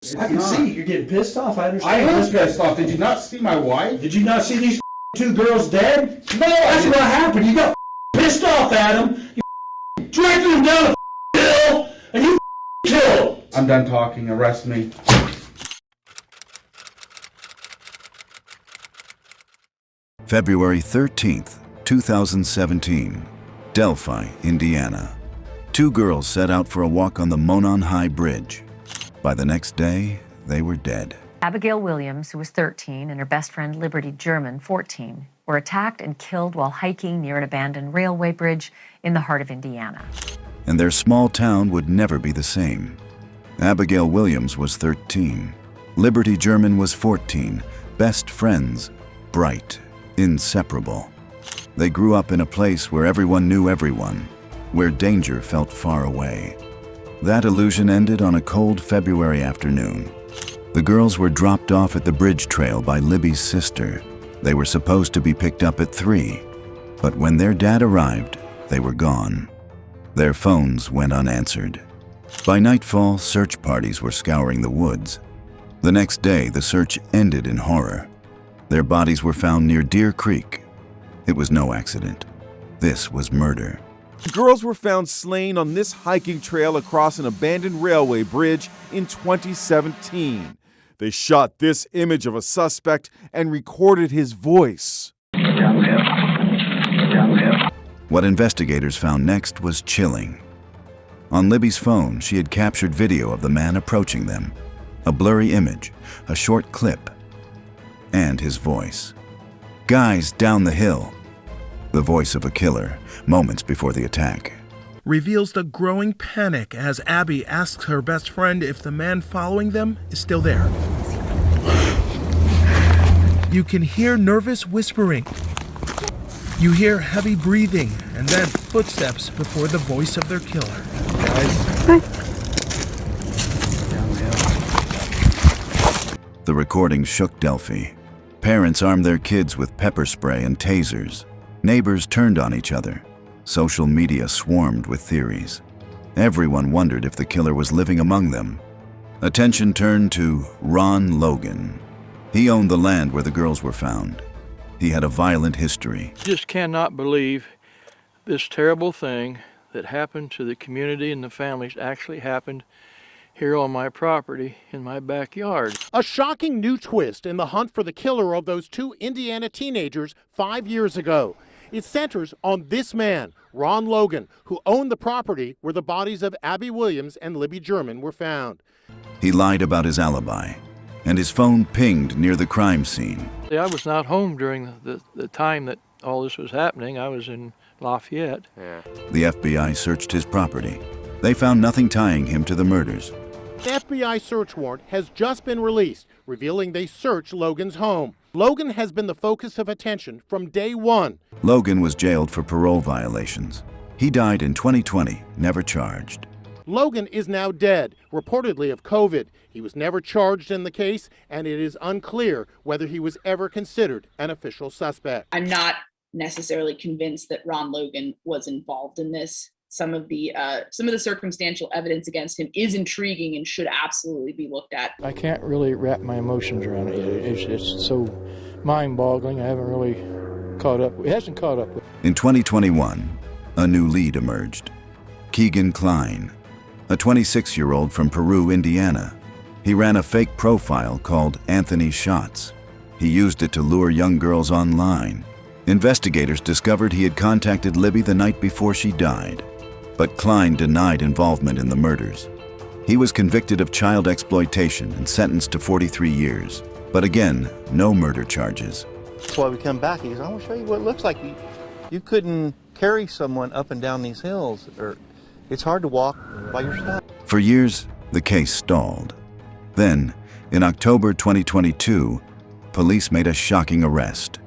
I can see you're getting pissed off. I I understand. am pissed off. Did you not see my wife? Did you not see these two girls dead? No, That's what happened. You got pissed off at them. You dragged them down the hill, and you killed them. I'm done talking. Arrest me. February 13th, 2017, Delphi, Indiana. Two girls set out for a walk on the Monon High Bridge. By the next day, they were dead. Abigail Williams, who was 13, and her best friend Liberty German, 14, were attacked and killed while hiking near an abandoned railway bridge in the heart of Indiana. And their small town would never be the same. Abigail Williams was 13. Liberty German was 14. Best friends, bright, inseparable. They grew up in a place where everyone knew everyone, where danger felt far away. That illusion ended on a cold February afternoon. The girls were dropped off at the bridge trail by Libby's sister. They were supposed to be picked up at 3, but when their dad arrived, they were gone. Their phones went unanswered. By nightfall, search parties were scouring the woods. The next day, the search ended in horror. Their bodies were found near Deer Creek. It was no accident. This was murder. The girls were found slain on this hiking trail across an abandoned railway bridge in 2017. They shot this image of a suspect and recorded his voice. What investigators found next was chilling. On Libby's phone, she had captured video of the man approaching them. A blurry image, a short clip, and his voice. "Guys, down the hill." The voice of a killer, moments before the attack. Reveals the growing panic as Abby asks her best friend if the man following them is still there. You can hear nervous whispering. You hear heavy breathing and then footsteps before the voice of their killer. The recording shook Delphi. Parents armed their kids with pepper spray and tasers. Neighbors turned on each other. Social media swarmed with theories. Everyone wondered if the killer was living among them. Attention turned to Ron Logan. He owned the land where the girls were found. He had a violent history. Just cannot believe this terrible thing that happened to the community and the families actually happened here on my property in my backyard. A shocking new twist in the hunt for the killer of those two Indiana teenagers 5 years ago. It centers on this man, Ron Logan, who owned the property where the bodies of Abby Williams and Libby German were found. He lied about his alibi, and his phone pinged near the crime scene. I was not home during the time that all this was happening. I was in Lafayette. The FBI searched his property. They found nothing tying him to the murders. The FBI search warrant has just been released, revealing they searched Logan's home. Logan has been the focus of attention from day one. Logan was jailed for parole violations. He died in 2020, never charged. Logan is now dead, reportedly of COVID. He was never charged in the case, and it is unclear whether he was ever considered an official suspect. I'm not necessarily convinced that Ron Logan was involved in this. Some of the circumstantial evidence against him is intriguing and should absolutely be looked at. I can't really wrap my emotions around it yet. It's so mind-boggling. I haven't really caught up. It hasn't caught up. In 2021, a new lead emerged. Keegan Klein, a 26-year-old from Peru, Indiana. He ran a fake profile called Anthony Shots. He used it to lure young girls online. Investigators discovered he had contacted Libby the night before she died. But Klein denied involvement in the murders. He was convicted of child exploitation and sentenced to 43 years. But again, no murder charges. That's why we come back. He goes, I want to show you what it looks like. You couldn't carry someone up and down these hills, or it's hard to walk by yourself. For years, the case stalled. Then, in October 2022, police made a shocking arrest.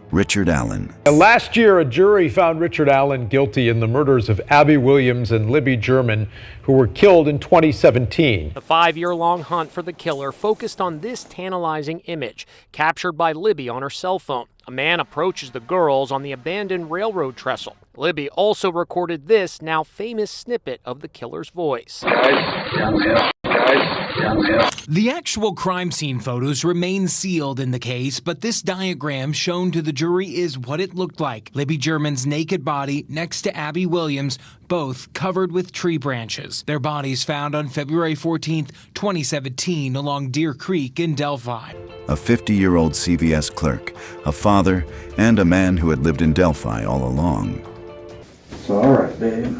Richard Allen. Last year, a jury found Richard Allen guilty in the murders of Abby Williams and Libby German, who were killed in 2017. The 5-year-long hunt for the killer focused on this tantalizing image captured by Libby on her cell phone. A man approaches the girls on the abandoned railroad trestle. Libby also recorded this now famous snippet of the killer's voice. Guys, down the hill. Guys. The actual crime scene photos remain sealed in the case, but this diagram shown to the jury is what it looked like. Libby German's naked body next to Abby Williams, both covered with tree branches. Their bodies found on February 14, 2017, along Deer Creek in Delphi. A 50-year-old CVS clerk, a father, and a man who had lived in Delphi all along. It's all right, babe.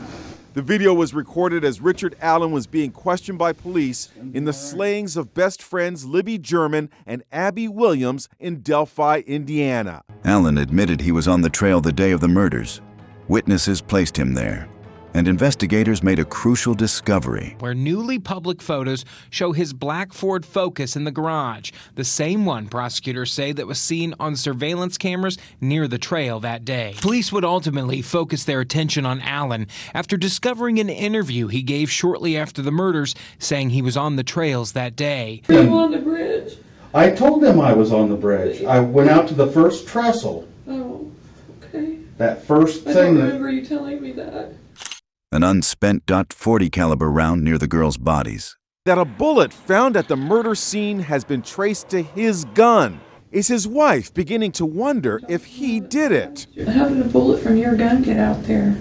The video was recorded as Richard Allen was being questioned by police in the slayings of best friends Libby German and Abby Williams in Delphi, Indiana. Allen admitted he was on the trail the day of the murders. Witnesses placed him there, and investigators made a crucial discovery. Where newly public photos show his black Ford Focus in the garage, the same one prosecutors say that was seen on surveillance cameras near the trail that day. Police would ultimately focus their attention on Allen after discovering an interview he gave shortly after the murders, saying he was on the trails that day. Were you on the bridge? I told them I was on the bridge. I went out to the first trestle. Oh, okay. That first I thing don't remember you telling me that. An unspent .40 caliber round near the girls' bodies. That a bullet found at the murder scene has been traced to his gun. Is his wife beginning to wonder if he did it? How did a bullet from your gun get out there?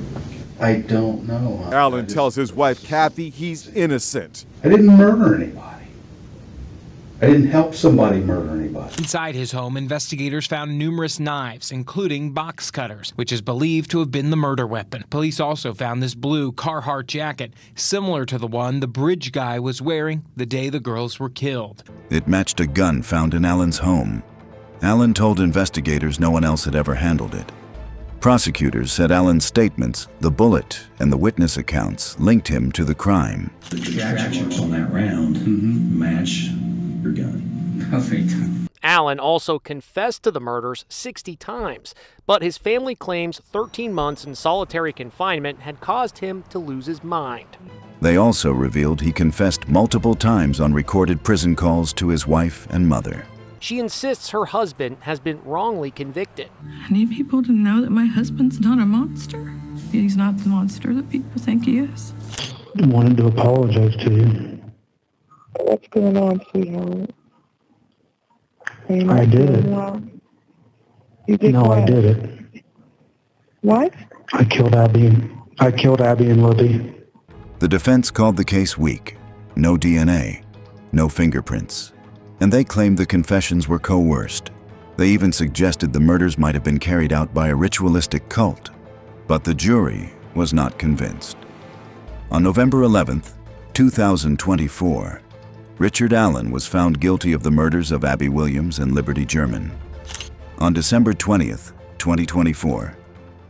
I don't know. Allen tells his wife Kathy he's innocent. I didn't murder anybody. I didn't help somebody murder anybody. Inside his home, investigators found numerous knives, including box cutters, which is believed to have been the murder weapon. Police also found this blue Carhartt jacket, similar to the one the bridge guy was wearing the day the girls were killed. It matched a gun found in Allen's home. Allen told investigators no one else had ever handled it. Prosecutors said Allen's statements, the bullet, and the witness accounts linked him to the crime. The traction marks on that round match your gun. Allen also confessed to the murders 60 times, but his family claims 13 months in solitary confinement had caused him to lose his mind. They also revealed he confessed multiple times on recorded prison calls to his wife and mother. She insists her husband has been wrongly convicted. I need people to know that my husband's not a monster. He's not the monster that people think he is. I wanted to apologize to you. What's going on, sweetheart? I did it. You did no, what? I did it. What? I killed Abby and Libby. The defense called the case weak. No DNA, no fingerprints. And they claimed the confessions were coerced. They even suggested the murders might have been carried out by a ritualistic cult. But the jury was not convinced. On November 11th, 2024, Richard Allen was found guilty of the murders of Abby Williams and Liberty German. On December 20th, 2024,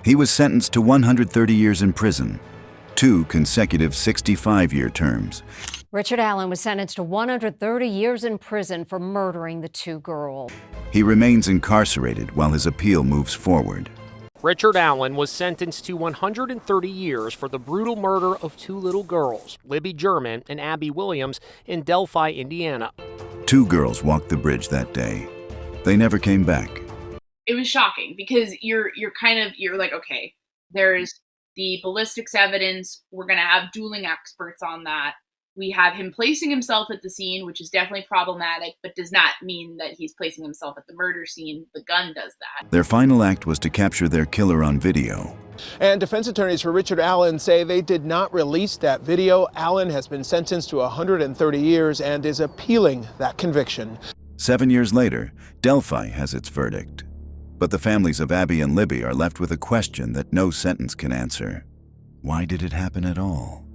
he was sentenced to 130 years in prison, 2 consecutive 65-year terms. Richard Allen was sentenced to 130 years in prison for murdering the 2 girls. He remains incarcerated while his appeal moves forward. Richard Allen was sentenced to 130 years for the brutal murder of 2 little girls, Libby German and Abby Williams, in Delphi, Indiana. 2 girls walked the bridge that day. They never came back. It was shocking because you're like, okay, there's the ballistics evidence. We're going to have dueling experts on that. We have him placing himself at the scene, which is definitely problematic, but does not mean that he's placing himself at the murder scene. The gun does that. Their final act was to capture their killer on video. And defense attorneys for Richard Allen say they did not release that video. Allen has been sentenced to 130 years and is appealing that conviction. 7 years later, Delphi has its verdict. But the families of Abby and Libby are left with a question that no sentence can answer. Why did it happen at all?